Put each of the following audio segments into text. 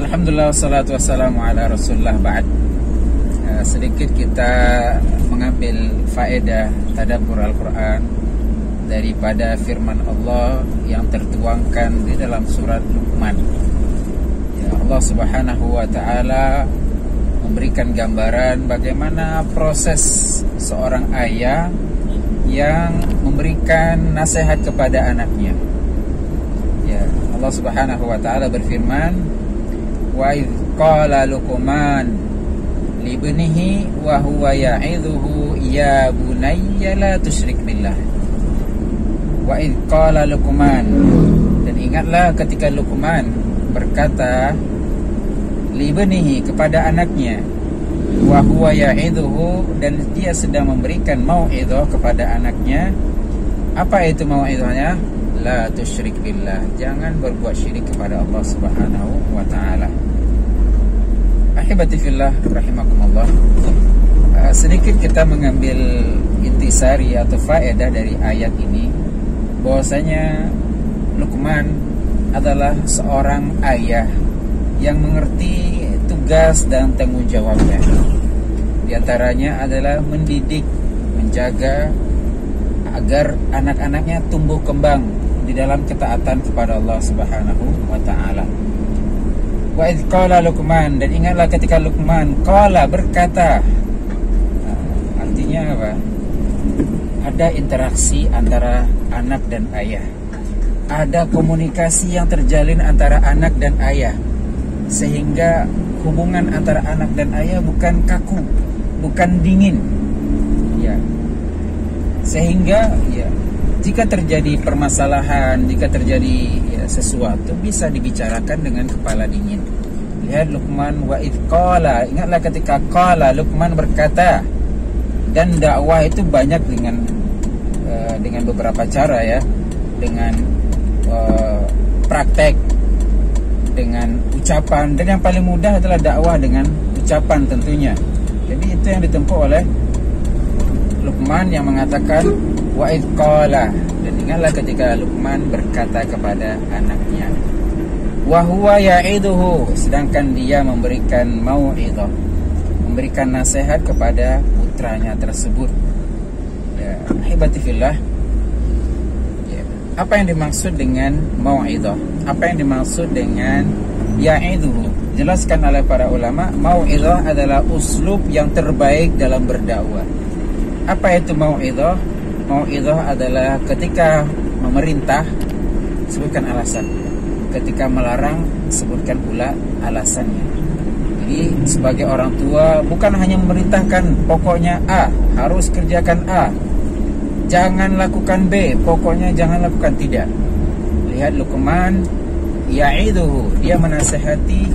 Alhamdulillah, wassalatu wassalamu ala rasulullah ba'd. Sedikit kita mengambil faedah tadabbur Al-Quran daripada firman Allah yang tertuangkan di dalam surat Luqman. Ya, Allah subhanahu wa ta'ala memberikan gambaran bagaimana proses seorang ayah yang memberikan nasihat kepada anaknya. Ya, Allah subhanahu wa ta'ala berfirman, wa idh qala Luqman libnihi wa huwa ya'idhuhu ya bunayya la tusyrik billah. Wa idh qala Luqman, dan ingatlah ketika Luqman berkata libnihi kepada anaknya, wa huwa ya'idhuhu, dan dia sedang memberikan mau'idhah kepada anaknya. Apa itu mau'idhahnya? La tusyrik billah, jangan berbuat syirik kepada Allah subhanahu wa ta'ala. Ahibati fillah rahimakumullah, sedikit kita mengambil intisari atau faedah dari ayat ini, bahwasanya Luqman adalah seorang ayah yang mengerti tugas dan tanggung jawabnya. Di antaranya adalah mendidik, menjaga agar anak-anaknya tumbuh kembang di dalam ketaatan kepada Allah subhanahu wa ta'ala. Wa idh qala Luqman, dan ingatlah ketika Luqman qala berkata. Artinya apa? Ada interaksi antara anak dan ayah. Ada komunikasi yang terjalin antara anak dan ayah, sehingga hubungan antara anak dan ayah bukan kaku, bukan dingin. Ya. Sehingga ya, jika terjadi permasalahan, jika terjadi sesuatu, bisa dibicarakan dengan kepala dingin. Lihat Luqman, wa idh qala, ingatlah ketika qala Luqman berkata. Dan dakwah itu banyak dengan beberapa cara ya, dengan praktek, dengan ucapan, dan yang paling mudah adalah dakwah dengan ucapan tentunya. Jadi itu yang ditempuh oleh Luqman yang mengatakan wa idh qala, dan ingatlah ketika Luqman berkata kepada anaknya, wa huwa ya'idhuhu, sedangkan dia memberikan mau'idhah, memberikan nasihat kepada putranya tersebut. Ya, ahibati fillah. Ya, apa yang dimaksud dengan mau'idhah? Apa yang dimaksud dengan ya'idhuhu? Jelaskan oleh para ulama, mau'idhah adalah uslub yang terbaik dalam berdakwah. Apa itu mau'idhah? Mau'idhah adalah ketika memerintah, sebutkan alasan. Ketika melarang, sebutkan pula alasannya. Jadi sebagai orang tua bukan hanya memerintahkan pokoknya A, harus kerjakan A, jangan lakukan B, pokoknya jangan lakukan tidak. Lihat Luqman ya'idhuhu, dia menasihati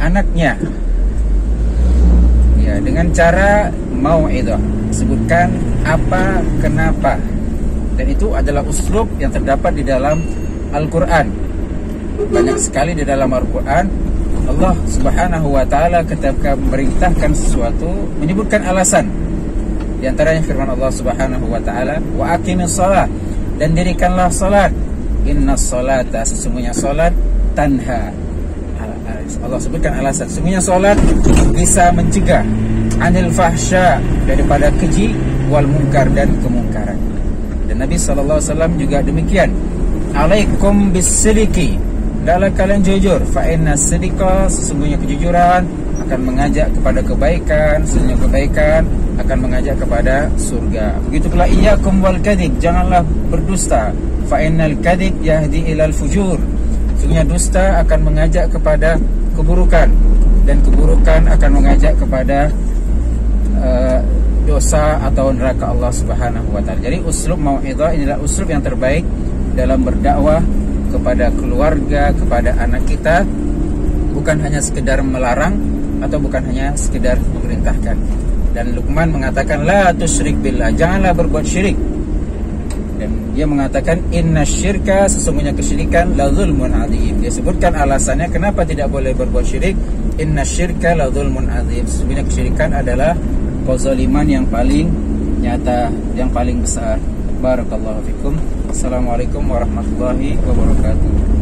anaknya ya, dengan cara mau'idhah, sebutkan apa, kenapa. Dan itu adalah uslub yang terdapat di dalam Al-Quran. Banyak sekali di dalam Al-Quran Allah subhanahu wa ta'ala ketika memerintahkan sesuatu menyebutkan alasan. Di antaranya firman Allah subhanahu wa ta'ala, wa aqimis shalah, dan dirikanlah salat. Innas salata, sesungguhnya salat, tanha, Allah sebutkan alasan, sesungguhnya salat bisa mencegah anil fahsya, daripada keji, wal munkar, dan kemungkaran. Dan Nabi SAW juga demikian, alaikum bisidiki, hendaklah kalian jujur, fa inna sidqa, sesungguhnya kejujuran akan mengajak kepada kebaikan, sesungguhnya kebaikan akan mengajak kepada surga. Begitu pula iyyakum wal kadhib, janganlah berdusta, fa innal kadhib yahdi ilal fujur, sesungguhnya dusta akan mengajak kepada keburukan, dan keburukan akan mengajak kepada dosa atau neraka Allah subhanahu wa ta'ala. Jadi uslub mau'idhah inilah uslub yang terbaik dalam berdakwah kepada keluarga, kepada anak kita. Bukan hanya sekedar melarang atau bukan hanya sekedar memerintahkan. Dan Luqman mengatakan la tusyrik billah, janganlah berbuat syirik. Dan dia mengatakan inna syirka, sesungguhnya kesyirikan, la zulmun adzim. Dia sebutkan alasannya kenapa tidak boleh berbuat syirik. Inna syirka la zulmun adzim, sesungguhnya kesyirikan adalah kezaliman yang paling nyata, yang paling besar. Barakallahu fikum. Assalamualaikum warahmatullahi wabarakatuh.